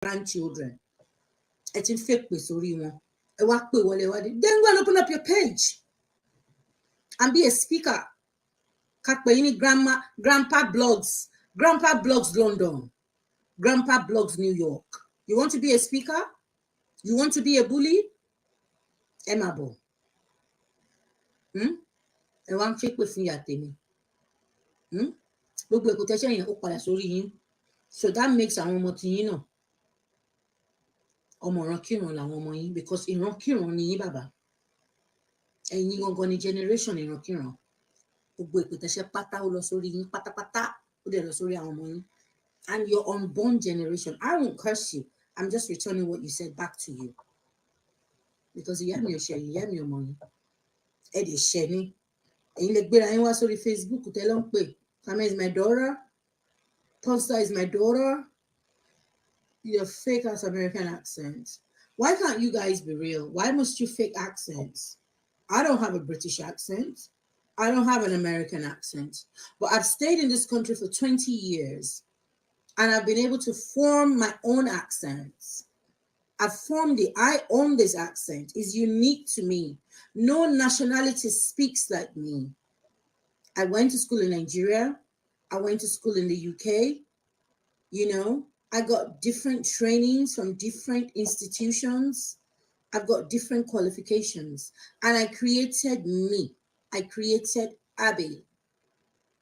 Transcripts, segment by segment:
grandchildren. It's in fake with one. Then go and open up your page and be a speaker. Grandpa blogs London, grandpa blogs New York. You want to be a speaker? You want to be a bully? Emabo. I want to check with you at me. So that makes our ọmọ ọmọ ìrankíran làwọn ọmọ yín, because ìrankíran ni yín bàbá, ẹ̀yin gangan ni generation ìrankíran. Gbogbo ìpètẹ́ṣẹ́ pátá ó lọ sórí yín pátápátá, ó dẹ̀ lọ sórí àwọn ọmọ yín. And your unborn generation, I won't curse you, I'm just returning what you said back to you, because ìyá mi ò ṣe ìyá mi ọmọ yín, ẹ dẹ̀ ṣẹ ní ẹ̀yin lè gbéra yín wá sórí Facebook tẹ́lẹ̀ ń pè Kame is my daughter, Ponsta is my daughter. Your fake ass American accents. Why can't you guys be real? Why must you fake accents? I don't have a British accent. I don't have an American accent. But I've stayed in this country for 20 years and I've been able to form my own accents. I've formed it. I own this accent. It's unique to me. No nationality speaks like me. I went to school in Nigeria. I went to school in the UK. You know, I got different trainings from different institutions. I've got different qualifications. And I created me. I created Abbey.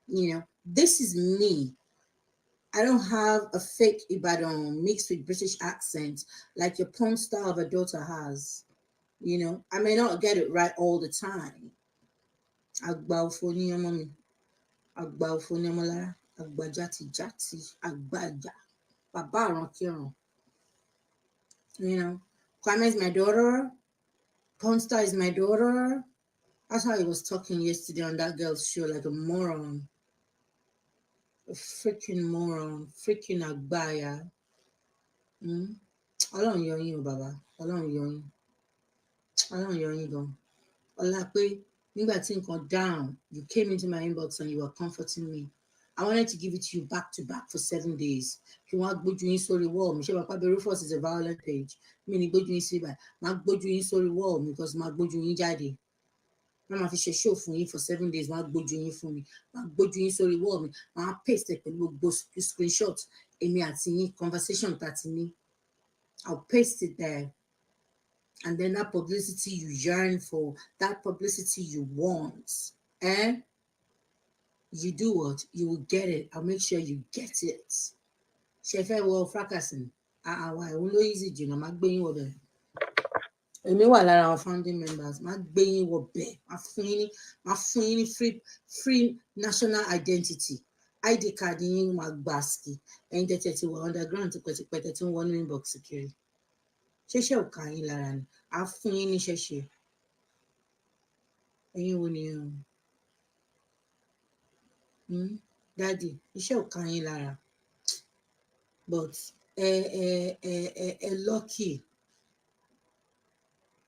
You know, this is me. I don't have a fake Ibadan mixed with British accent like your porn star of a daughter has. You know, I may not get it right all the time. Agbaufoni mommy. Agbaufoni molara. Agbajati jati. Agbaja. Baba Ronkiron. You know, Kwame is my daughter. Ponsta is my daughter. That's how he was talking yesterday on that girl's show, like a moron. A freaking moron. Freaking Agbaya. Ọlọ́run yọ yín o bàbá. Ọlọ́run yọ yín. Ọlọ́run yọ yín gan. Ọlá pé nígbà tí nǹkan down, you came into my inbox and you were comforting me. I wanted to give it to you back to back for 7 days. If you want gbójú yín sórí wall, mi ṣe Papa Berufus is a violent page. Mi ní gbójú yín sí báyìí. Má gbójú yín sórí wall because má gbójú yín jáde. Má máa fi ṣe show fún yín for 7 days. Má gbójú yín fún mi. Má gbójú yín sórí wall mi. Má paste it pẹ̀lú gbogbo screenshot èmi àti yín conversation tá ti ní. I'll paste it there. And then that publicity you yearn for, that publicity you want, you do what? You will get it. I'll make sure you get it. Shefe wo fracasing. Why? Only easy, you know, má gbé yín wọ bẹ̀. Èmi wà lára àwọn founding members. Má gbé yín wọ bẹ̀. Má fún yín ní free national identity. ID card yín má gbàsky. Ẹ̀yin tẹ́tẹ́ ti wà underground tipẹ́tipẹ́ tẹ́tí ń wọnú inbox security. Ṣẹṣẹ ò ká yín lára ni. A fún yín ní ṣẹṣẹ. Ẹ̀yin wo ni Daddy, iṣẹ́ ò ká yín lára. But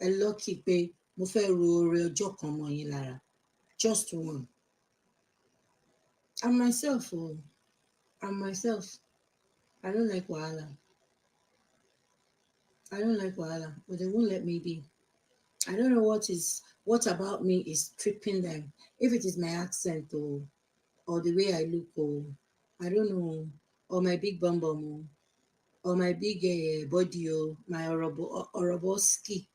lucky pé mo fẹ́ ro oore ọjọ́ kan mọ́ yín lára. Just one. I'm myself. I don't like wahala. But they won't let me be. I don't know what about me is tripping them. If it is my accent or the way I look, I don't know, or my big bum bum, or my big body, my oroboski.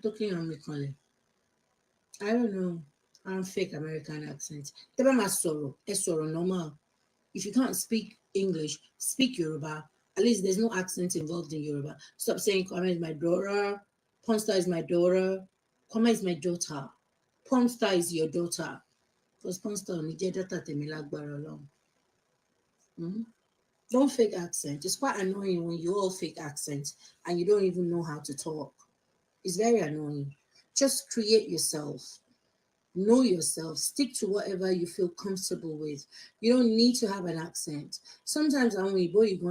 Talking on me, Colin. I don't know. I'm fake American accent. Teba ma sọ̀rọ̀ normal. If you can't speak English, speak Yoruba. At least there's no accent involved in Yoruba. Stop saying Kwame is my daughter. Ponsta is my daughter. Kwame is my daughter. Ponsta is your daughter. Because Ponsta only jẹ́ daughter tèmi lágbára Ọlọ́run. Don't fake accent. It's quite annoying when you all fake accents and you don't even know how to talk. It's very annoying. Just create yourself. Know yourself. Stick to whatever you feel comfortable with. You don't need to have an accent. Sometimes when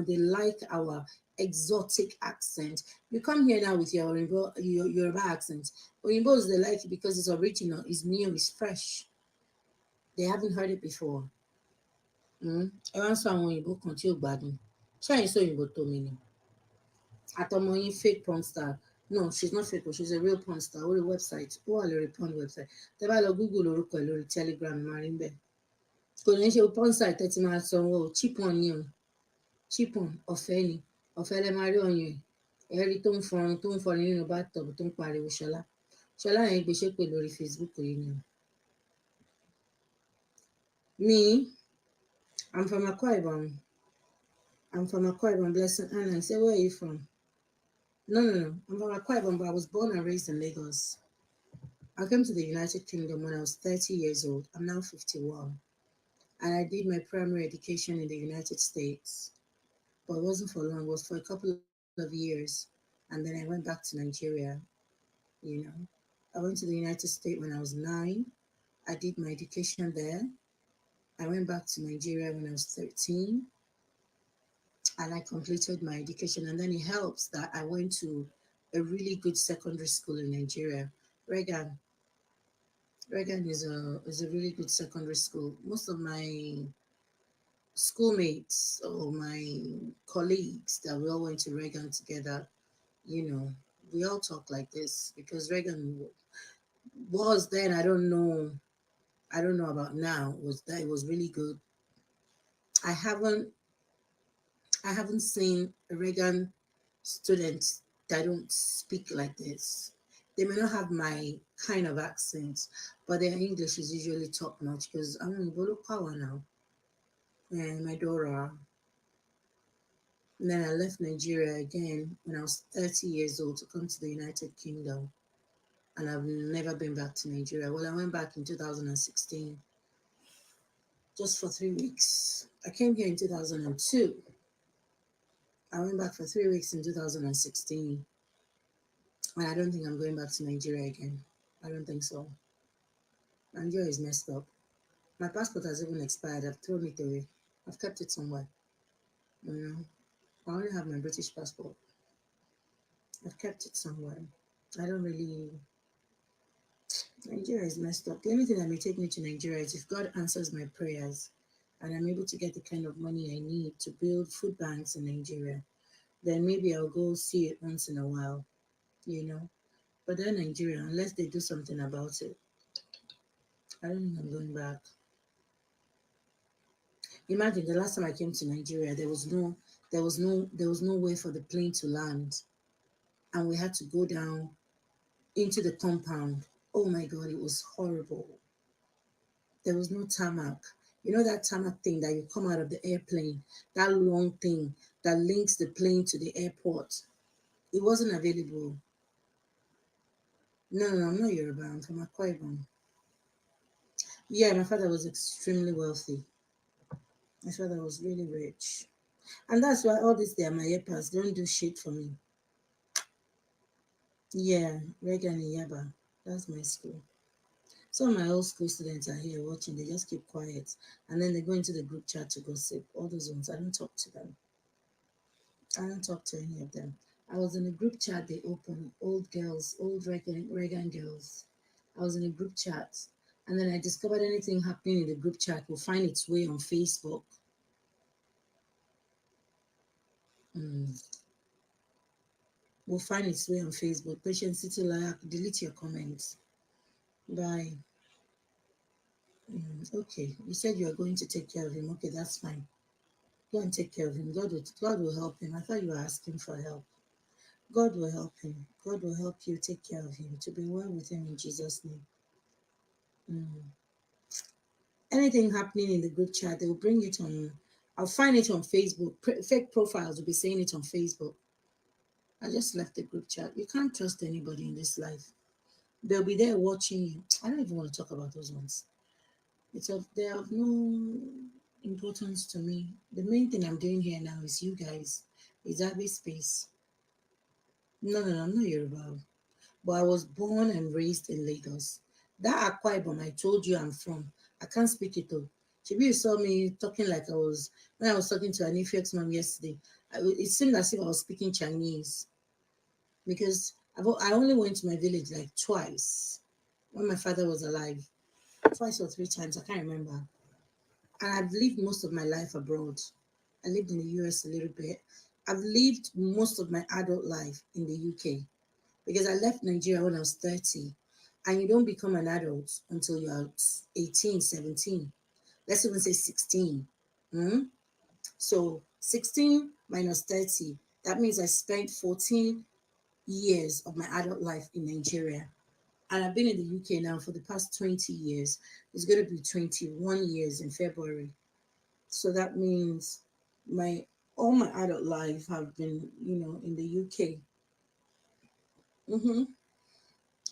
they like our exotic accent. You come here now with your Yoruba accent. Oyinbos, they like it because it's original, it's new, it's fresh. They haven't heard it before. Ẹ wá ń sọ àwọn òyìnbó kan tí ò gbádùn. Ṣé àyìn sọ òyìnbó tó mi ni? Àtọmọ yín fake porn star. No, she's not fake, she's a real porn star. Orí website, ó wà lórí porn website. Tẹ́ bá lọ Google orúkọ ẹ̀ lórí Telegram, máa rí bẹ́ẹ̀. Kò ní ṣe porn site tẹ́tí máa sanwó cheap one ni o. Cheap one, ọ̀fẹ́ ni. Ọ̀fẹ́ lẹ máa rí ọyàn ẹ̀. Ẹ̀rí tó ń fọrin nínú bathtub tó ń pariwo Ṣọlá. Ṣọlá yẹn gbé ṣépè lórí Facebook yìí ni o. Me, I'm from Akwa Ibom. I'm from Akwa Ibom, Blessing Anna. I said, where are you from? No. I'm from Akwa Ibom, but I was born and raised in Lagos. I came to the United Kingdom when I was 30 years old. I'm now 51. And I did my primary education in the United States. But it wasn't for long, it was for a couple of years. And then I went back to Nigeria, you know. I went to the United States when I was 9. I did my education there. I went back to Nigeria when I was 13. And I completed my education. And then it helps that I went to a really good secondary school in Nigeria. Reagan. Reagan is a really good secondary school. Most of my schoolmates or my colleagues that we all went to Reagan together, you know, we all talk like this because Reagan was then, I don't know about now, was that it was really good. I haven't I haven't seen a Reagan student that don't speak like this. They may not have my kind of accent, but their English is usually top notch because I'm in Bolo Power now. And my daughter. And then I left Nigeria again when I was 30 years old to come to the United Kingdom. And I've never been back to Nigeria. Well, I went back in 2016 just for 3 weeks. I came here in 2002. I went back for 3 weeks in 2016. And I don't think I'm going back to Nigeria again. I don't think so. Nigeria is messed up. My passport has even expired. I've thrown it away. I've kept it somewhere. You know, I only have my British passport. I've kept it somewhere. I don't really. Nigeria is messed up. The only thing that may take me to Nigeria is if God answers my prayers and I'm able to get the kind of money I need to build food banks in Nigeria. Then maybe I'll go see it once in a while, you know. But then Nigeria, unless they do something about it, I don't think I'm going back. Imagine the last time I came to Nigeria, there was no way for the plane to land, and we had to go down into the compound. Oh my God, it was horrible. There was no tarmac. You know that tarmac thing that you come out of the airplane, that long thing that links the plane to the airport. It wasn't available. No, I'm not Yoruba. I'm from Akwa Ibom. Yeah, my father was extremely wealthy. My father was really rich. And that's why all these my Yepas don't do shit for me. Yeah, Reagan Yaba. That's my school. Some of my old school students are here watching. They just keep quiet. And then they go into the group chat to gossip. All those ones, I don't talk to them. I don't talk to any of them. I was in a group chat they opened. Old girls, old Reagan girls. I was in a group chat. And then I discovered anything happening in the group chat will find its way on Facebook. Mm. Will find its way on Facebook. Patient City Liar, delete your comments. Bye. Okay, you said you are going to take care of him. Okay, that's fine. Go and take care of him. God will help him. I thought you were asking for help. God will help him. God will help you take care of him. To be well with him in Jesus' name. Mm. Anything happening in the group chat, they will bring it on. I'll find it on Facebook. Fake profiles will be saying it on Facebook. I just left the group chat. You can't trust anybody in this life. They'll be there watching you. I don't even want to talk about those ones. They have no importance to me. The main thing I'm doing here now is you guys. Is Abbey space. No, I'm not Yoruba. But I was born and raised in Lagos. That Akwa Ibom I told you I'm from, I can't speak it though. Maybe you saw me talking like when I was talking to Anifio's mom yesterday. It seemed as if I was speaking Chinese because I only went to my village like twice when my father was alive. Twice or 3 times, I can't remember. And I've lived most of my life abroad. I lived in the US a little bit. I've lived most of my adult life in the UK because I left Nigeria when I was 30. And you don't become an adult until you're 18, 17. Let's even say 16. Hmm? So 16 minus 30, that means I spent 14 years of my adult life in Nigeria. And I've been in the UK now for the past 20 years. It's going to be 21 years in February. So that means my all my adult life have been, in the UK.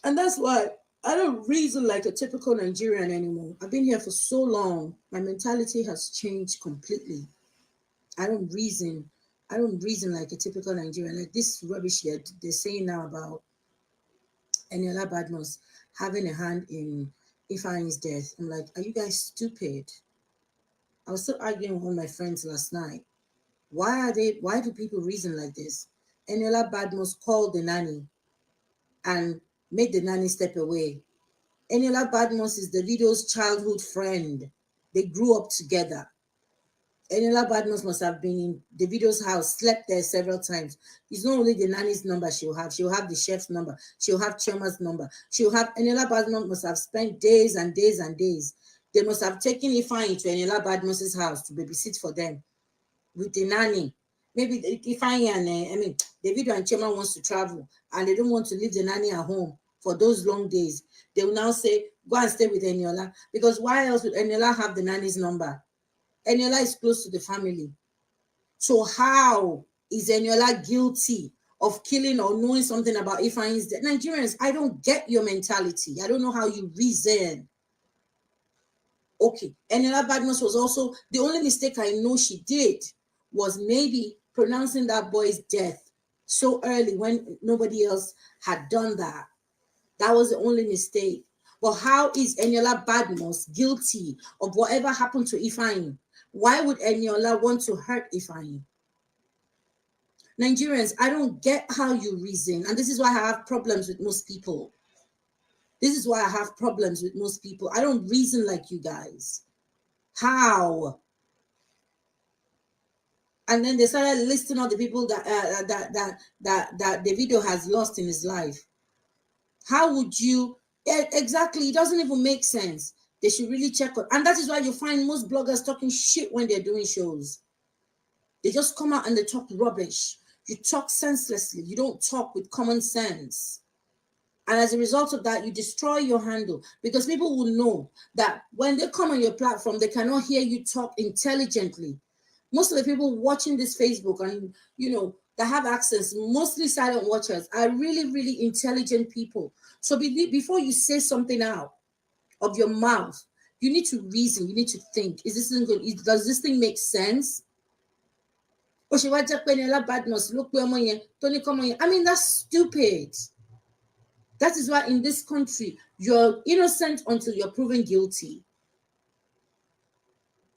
And that's why I don't reason like a typical Nigerian anymore. I've been here for so long. My mentality has changed completely. I don't reason. I don't reason like a typical Nigerian. Like this rubbish they're saying now about Eniola Badmus having a hand in Ifeanyi's death. I'm like, are you guys stupid? I was still arguing with one of my friends last night. Why do people reason like this? Eniola Badmus called the nanny and made the nanny step away. Eniola Badmus is Davido's childhood friend. They grew up together. Eniola Badmus must have been in Davido's house, slept there several times. It's not only the nanny's number she'll have the chef's number, she'll have Chima's number. Eniola Badmus must have spent days and days and days. They must have taken Ifeanyi to Eniola Badmus's house to babysit for them with the nanny. Maybe Ifeanyi and Davido and Chima wants to travel and they don't want to leave the nanny at home for those long days. They will now say, go and stay with Eniola. Because why else would Eniola have the nanny's number? Eniola is close to the family. So how is Eniola guilty of killing or knowing something about Ifeanyi's death? Nigerians, I don't get your mentality. I don't know how you reason. Okay, Eniola Badmus was also, the only mistake I know she did was maybe pronouncing that boy's death so early when nobody else had done that. That was the only mistake. But how is Eniola Badmus guilty of whatever happened to Ifeanyi? Why would Eniola want to hurt Ifeanyi? Nigerians, I don't get how you reason. And this is why I have problems with most people. This is why I have problems with most people. I don't reason like you guys. How? And then they started listing all the people that Davido has lost in his life. How would you? Exactly, it doesn't even make sense. They should really check on, and that is why you find most bloggers talking shit when they're doing shows. They just come out and they talk rubbish. You talk senselessly. You don't talk with common sense. And as a result of that, you destroy your handle because people will know that when they come on your platform, they cannot hear you talk intelligently. Most of the people watching this Facebook and, that have access, mostly silent watchers, are really, really intelligent people. So before you say something out of your mouth, you need to reason, you need to think, does this thing make sense? I mean, that's stupid. That is why in this country, you're innocent until you're proven guilty.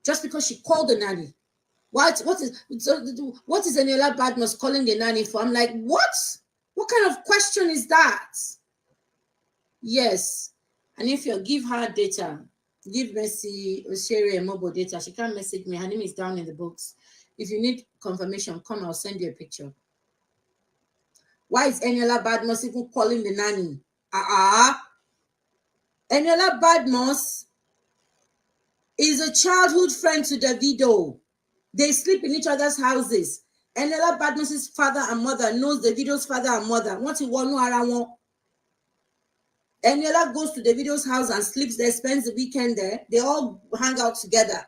Just because she called the nanny. What is Eniola Badmus calling the nanny for? I'm like, what? What kind of question is that? Yes. And if you give her data, give Mercy Oshere a mobile data, she can't message me. Her name is down in the books. If you need confirmation, come, I'll send you a picture. Why is Eniola Badmus even calling the nanny? Eniola Badmus is a childhood friend to Davido. They sleep in each other's houses. Eniola Badmus's father and mother knows Davido's father and mother. What you want, no around. Eniola goes to Davido's house and sleeps there, spends the weekend there. They all hang out together.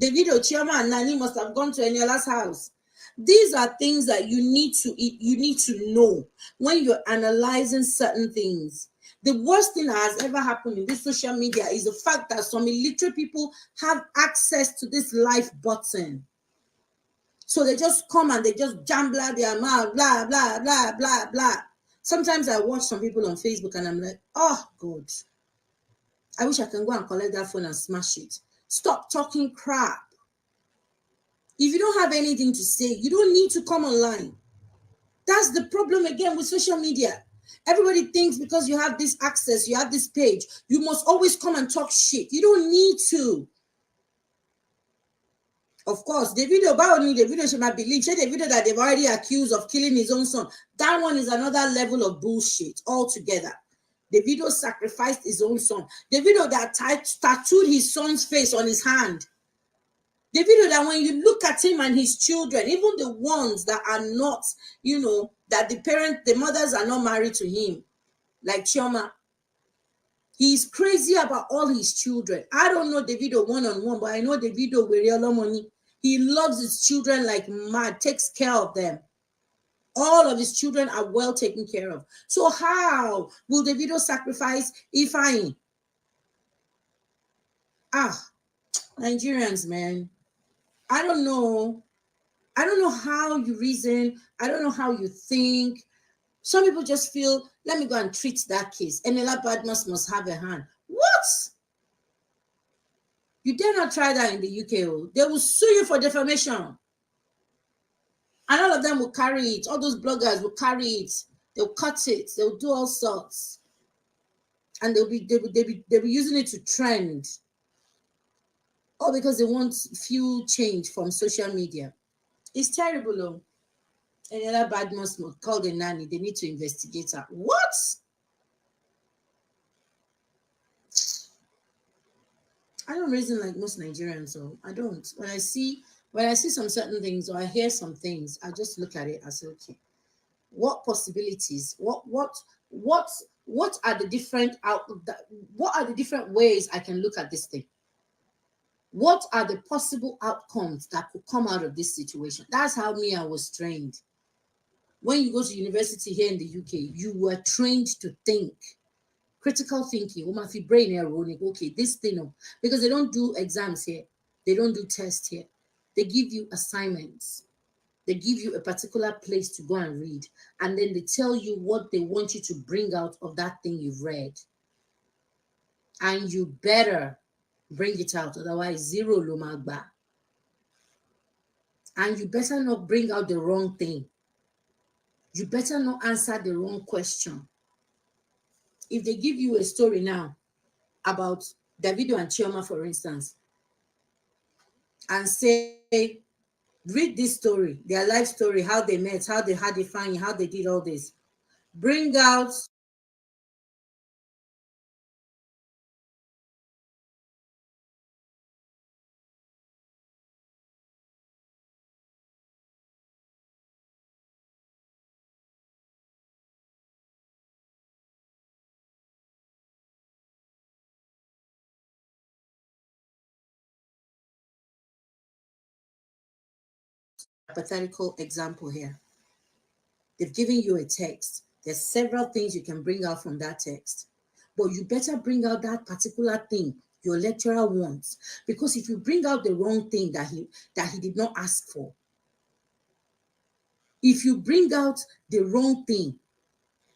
Davido, Chioma, and Nani must have gone to Eniola's house. These are things that you need to know when you're analyzing certain things. The worst thing that has ever happened in this social media is the fact that some illiterate people have access to this live button. So they just come and they just jambla their mouth, blah, blah, blah, blah, blah. Sometimes I watch some people on Facebook and I'm like, oh, God. I wish I can go and collect that phone and smash it. Stop talking crap. If you don't have anything to say, you don't need to come online. That's the problem again with social media. Everybody thinks because you have this access, you have this page, you must always come and talk shit. You don't need to. Of course, Davido, Davido should not believe. Say Davido that they've already accused of killing his own son. That one is another level of bullshit altogether. Davido sacrificed his own son. Davido that tattooed his son's face on his hand. Davido that when you look at him and his children, even the ones that are not, that the mothers are not married to him, like Chioma, he's crazy about all his children. I don't know Davido one-on-one, but I know Davido with real money. He loves his children like mad, takes care of them. All of his children are well taken care of. So how will Davido sacrifice Ifeanyi? Nigerians, man. I don't know. I don't know how you reason. I don't know how you think. Some people just feel, let me go and treat that case. Eniola Badmus must have a hand. What? You dare not try that in the UK. Oh. They will sue you for defamation. And all of them will carry it. All those bloggers will carry it. They'll cut it. They'll do all sorts. And they'll be using it to trend. All because they want few change from social media. It's terrible, though. Eniola Badmus must call the nanny. They need to investigate her. What? I don't reason like most Nigerians, so I don't. When I see some certain things or I hear some things, I just look at it and say, okay, what possibilities? What are the different what are the different ways I can look at this thing? What are the possible outcomes that could come out of this situation? That's how I was trained. When you go to university here in the UK, you were trained to think. Critical thinking, brain ironic, okay, this thing, because they don't do exams here, they don't do tests here, they give you assignments, they give you a particular place to go and read, and then they tell you what they want you to bring out of that thing you've read, and you better bring it out, otherwise zero lomagba. And you better not bring out the wrong thing, you better not answer the wrong question. If they give you a story now about Davido and Chioma, for instance, and say, read this story, their life story, how they met, how they had Ifeanyi, how they did all this. Bring out a hypothetical example here. They've given you a text. There's several things you can bring out from that text. But you better bring out that particular thing your lecturer wants. Because if you bring out the wrong thing that he did not ask for, if you bring out the wrong thing,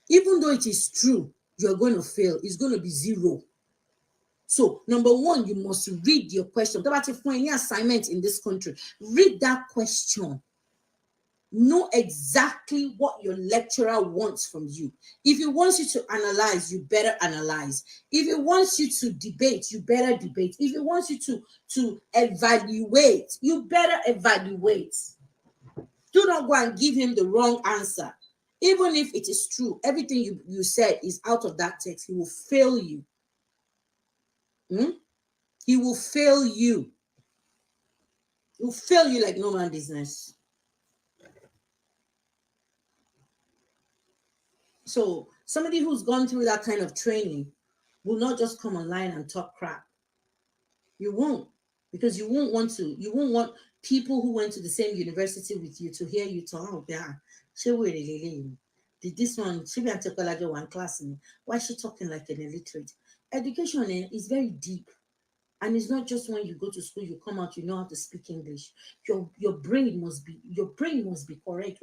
even though it is true, you're going to fail. It's going to be zero. So, number one, you must read your question. Don't have any assignment in this country. Read that question. Know exactly what your lecturer wants from you. If he wants you to analyze, you better analyze. If he wants you to debate, you better debate. If he wants you to evaluate, you better evaluate. Do not go and give him the wrong answer. Even if it is true, everything you said is out of that text, he will fail you. He will fail you. He will fail you like no man business. So somebody who's gone through that kind of training will not just come online and talk crap. You won't, because you won't want people who went to the same university with you to hear you talk. Oh, yeah, did this one, she be one class in. Why is she talking like an illiterate? Education is very deep. And it's not just when you go to school, you come out, you know how to speak English. Your brain must be correct.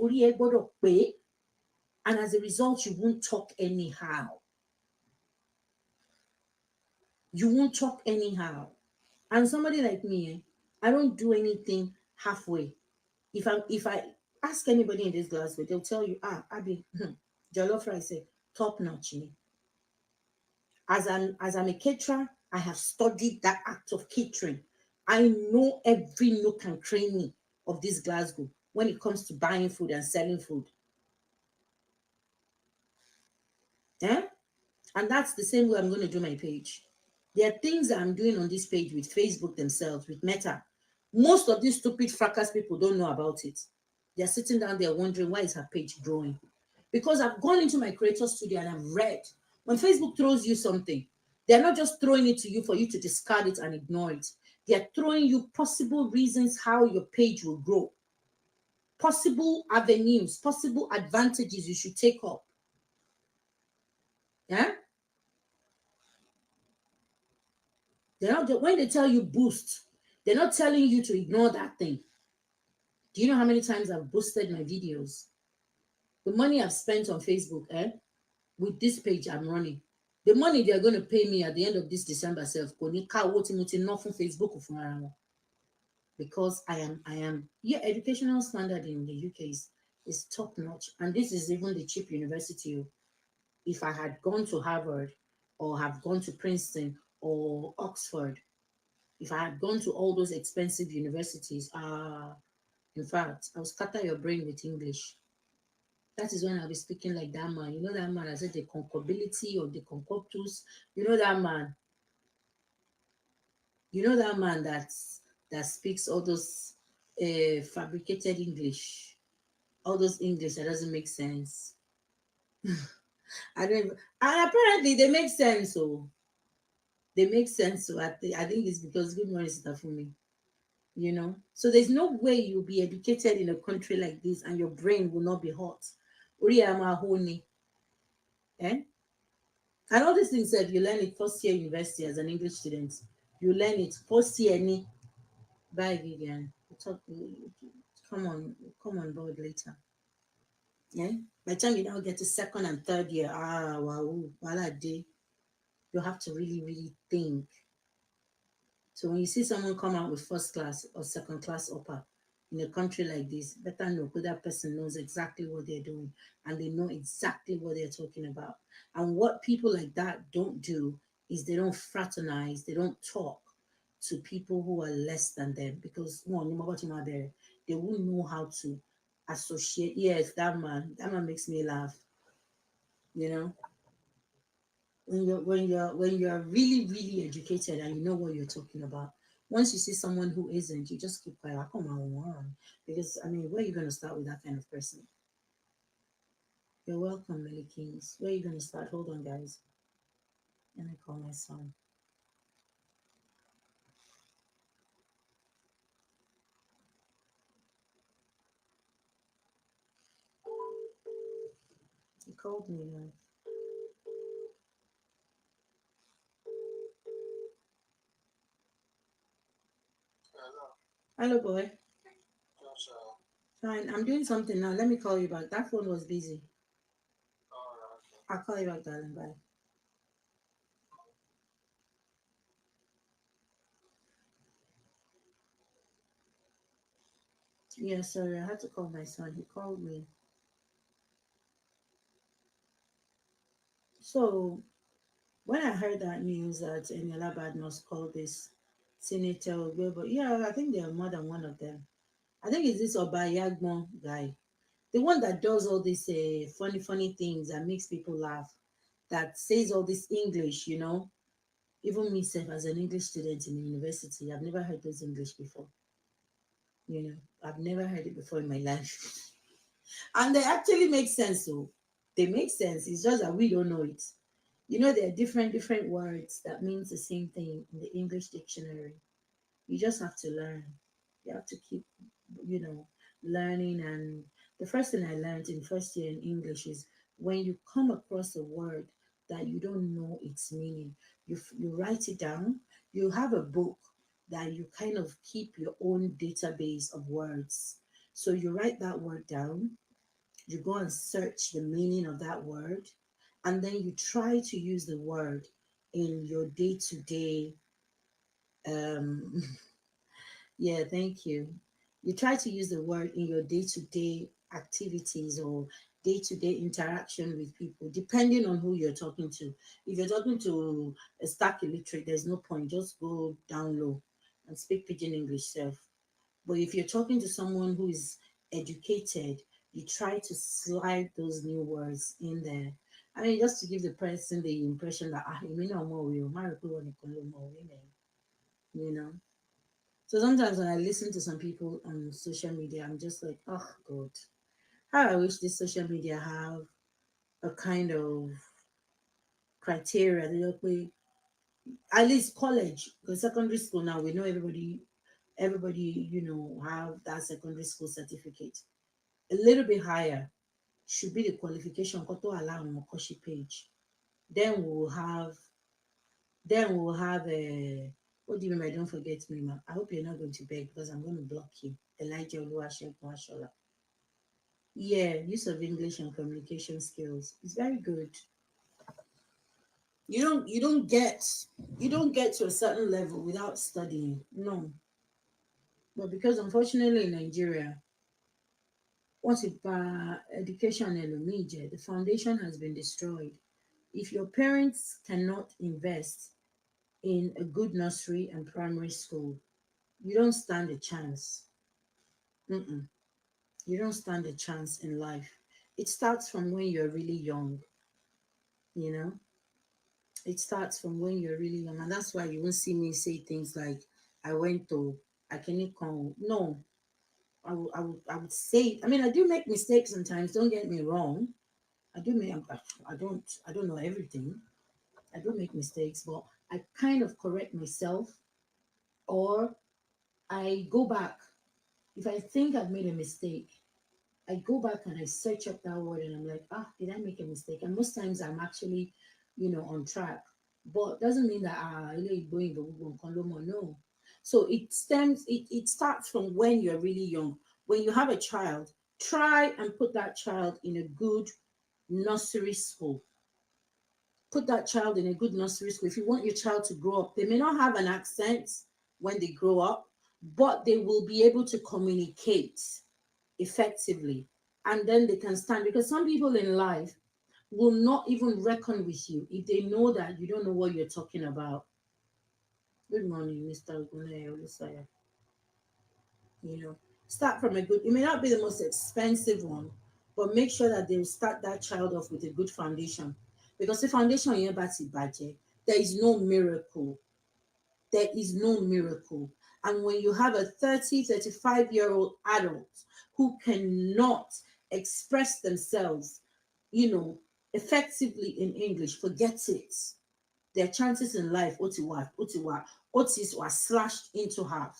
And as a result, you won't talk anyhow. You won't talk anyhow. And somebody like me, I don't do anything halfway. If I ask anybody in this class, they'll tell you, Abbey, jollof rice, top notch. As I'm a caterer, I have studied that act of catering. I know every nook and cranny of this Glasgow when it comes to buying food and selling food. Yeah? And that's the same way I'm going to do my page. There are things that I'm doing on this page with Facebook themselves, with Meta. Most of these stupid fracas people don't know about it. They're sitting down there wondering why is her page growing. Because I've gone into my creator studio and I've read. When Facebook throws you something, they're not just throwing it to you for you to discard it and ignore it. They're throwing you possible reasons how your page will grow, possible avenues, possible advantages you should take up. Yeah? They're not, when they tell you boost, they're not telling you to ignore that thing. Do you know how many times I've boosted my videos? The money I've spent on Facebook, with this page I'm running. The money they're going to pay me at the end of this December self, not from Facebook or from around, because yeah, educational standard in the UK is top notch. And this is even the cheap university. If I had gone to Harvard or have gone to Princeton or Oxford, if I had gone to all those expensive universities, in fact, I'll scatter your brain with English. That is when I'll be speaking like that man. You know that man I said the concordability or the concoctus. You know that man. You know that man that speaks all those fabricated English, all those English that doesn't make sense. I don't. And apparently they make sense. So they make sense. So I think it's because good morning, Sister for me. So there's no way you'll be educated in a country like this and your brain will not be hot. Uriyama Honi. Eh? And all these things said you learn it first year university as an English student. You learn it first year ni. Bye Vivian. Come on, come on board later. Yeah. By the time you now get to second and third year, wow, wala day. You have to really, really think. So when you see someone come out with first class or second class upper in a country like this, better know that that person knows exactly what they're doing and they know exactly what they're talking about. And what people like that don't do is they don't fraternize, they don't talk to people who are less than them because one, no matter what they won't know how to associate. Yes, that man makes me laugh, you know. When you're really really educated and you know what you're talking about, once you see someone wwho isn't, you just keep quiet. Come on, because I mean, where are you going to start with that kind of person? You're welcome, Millie Kings. Where are you going to start? Hold on, guys. And I call my son. He called me. Hello, boy. Fine, I'm doing something now. Let me call you back. That phone was busy. I'll call you back, darling. Bye. Yeah, sorry, I had to call my son. He called me. So when I heard that news that Eniola Badmus called this senator, but yeah, I think there are more than one of them. I think it's this Obayagmo guy, the one that does all these funny, funny things that makes people laugh, that says all this English, Even myself as an English student in the university, I've never heard those English before. I've never heard it before in my life. And they actually make sense, so they make sense. It's just that we don't know it. There are different words that means the same thing in the English dictionary. You just have to learn. You have to keep, you know, learning. And the first thing I learned in first year in English is when you come across a word that you don't know its meaning, you write it down. You have a book that you kind of keep your own database of words. So you write that word down, you go and search the meaning of that word, and then you try to use the word in your day-to-day um yeah, thank you. You try to use the word in your day-to-day activities or day-to-day interaction with people, depending on who you're talking to. If you're talking to a stark illiterate, there's no point, just go down low. and speak pidgin English self. But if you're talking to someone who is educated, you try to slide those new words in there. I mean, just to give the person the impression that you may know more will you know. So sometimes when I listen to some people on social media, I'm just like, oh God, how I wish this social media have a kind of criteria that at least college, because secondary school now we know everybody, have that secondary school certificate. A little bit higher should be the qualification koto allow Mokoshi page. Then we'll have a what do you mean by don't forget me, ma? I hope you're not going to beg because I'm going to block you. Elijah Oluwasegun Ashola. Yeah, use of English and communication skills. It's very good. You don't get to a certain level without studying. No. But because unfortunately in Nigeria, what if education elomije, the foundation has been destroyed. If your parents cannot invest in a good nursery and primary school, you don't stand a chance. Mm-mm. You don't stand a chance in life. It starts from when you're really young, you know? It starts from when you're really young. And that's why you won't see me say things like, I went to, I can't come. No, I would say, I mean, I do make mistakes sometimes, don't get me wrong. I do make, I don't know everything. I do make mistakes, but I kind of correct myself, or I go back. If I think I've made a mistake, I go back and I search up that word and I'm like, did I make a mistake? And most times I'm actually, on track. But doesn't mean that no. So it starts from when you're really young. When you have a child, try and put that child in a good nursery school. Put that child in a good nursery school. If you want your child to grow up, they may not have an accent when they grow up, but they will be able to communicate effectively, and then they can stand, because some people in life will not even reckon with you if they know that you don't know what you're talking about. Good morning, Mr. Ogunleye. Start from a good, it may not be the most expensive one, but make sure that they will start that child off with a good foundation, because the foundation in your budget, there is no miracle. There is no miracle. And when you have a 30, 35-year-old adult who cannot express themselves, you know, effectively in English, forget it. Their chances in life, otis were slashed into half.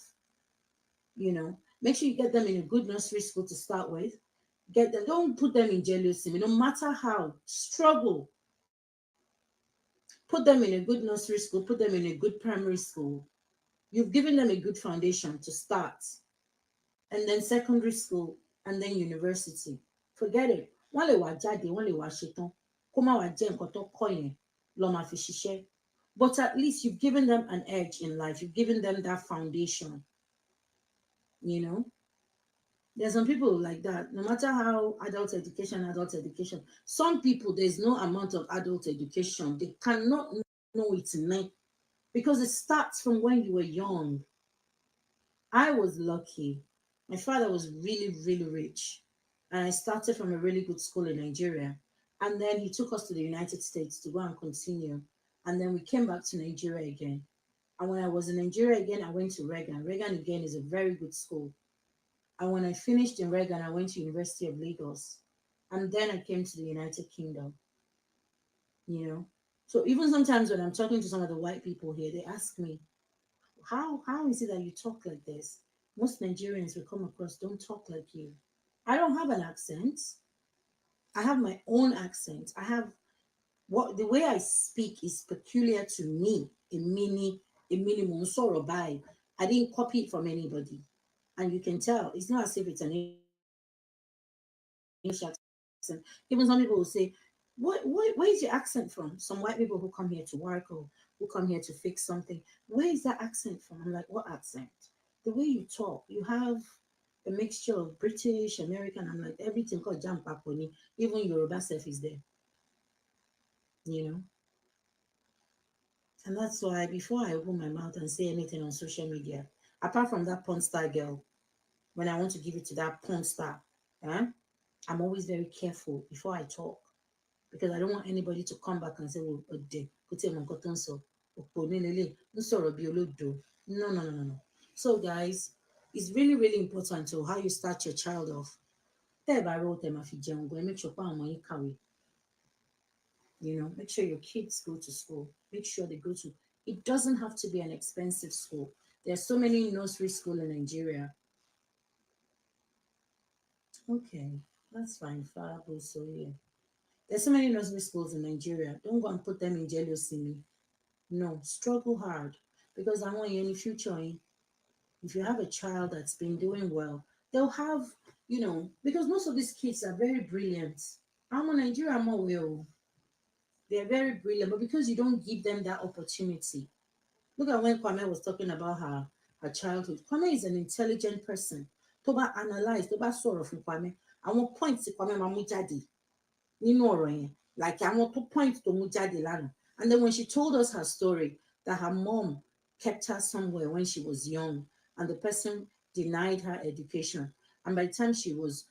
Make sure you get them in a good nursery school to start with. Get them, don't put them in jealousy. No matter how, struggle. Put them in a good nursery school, put them in a good primary school. You've given them a good foundation to start, and then secondary school, and then university. Forget it. Wọ́n lè wá jáde, wọ́n lè wá ṣetán. Kó má wá jẹ́ nǹkan tó kọ́ yẹn lọ́ máa fi ṣiṣẹ́. But at least you've given them an edge in life. You've given them that foundation. You know, there's some people like that. No matter how adult education. Some people, there's no amount of adult education. They cannot know it in, because it starts from when you were young. I was lucky. My father was really, really rich. And I started from a really good school in Nigeria. And then he took us to the United States to go and continue. And then we came back to Nigeria again. And when I was in Nigeria again, I went to Reagan. Reagan again is a very good school. And when I finished in Reagan, I went to University of Lagos. And then I came to the United Kingdom, you know. So even sometimes when I'm talking to some of the white people here, they ask me, how is it that you talk like this? Most Nigerians we come across don't talk like you. I don't have an accent. I have my own accent. I have what the way I speak is peculiar to me. A minimum sort of by. I didn't copy it from anybody. And you can tell it's not as if it's an English accent. Even some people will say, where's your accent from? Some white people who come here to work or who come here to fix something. Where is that accent from? I'm like, what accent? The way you talk, you have a mixture of British, American. I'm like, everything called jam paponi. Even Yoruba self is there, you know. And that's why before I open my mouth and say anything on social media, apart from that porn star girl, when I want to give it to that porn star, eh, I'm always very careful before I talk because I don't want anybody to come back and say, "Oh, Ode, kò tiẹ̀ mọ nǹkan tó ń sọ, òpò ní lélẹ̀, ń sọ̀rọ̀ bí olódo." No, no, no, no, no. So, guys, it's really, really important to how you start your child off. Tẹ́ ẹ bá rówó tẹ́ máa fi jẹun gan, make sure pé àwọn ọmọ yín kàwé. Make sure your kids go to school. Make sure they go to. It doesn't have to be an expensive school. There are so many nursery school in Nigeria. Okay, that's fine. Fabo, so yeah. There's so many nursery schools in Nigeria. Don't go and put them in jealousy. No, struggle hard because I want you in the future. If you have a child that's been doing well, they'll have, because most of these kids are very brilliant. I'm in Nigeria, I'm well. They're very brilliant, but because you don't give them that opportunity. Look at when Kwame was talking about her childhood. Kwame is an intelligent person. Tó bá analyze, tó bá sọ̀rọ̀ fún Kwame, àwọn points tí Kwame máa mú jáde nínú ọ̀rọ̀ yẹn, like àwọn tó point tó mú jáde lánàá. And then when she told us her story, that her mom kept her somewhere when she was young, and the person denied her education. And by the time she was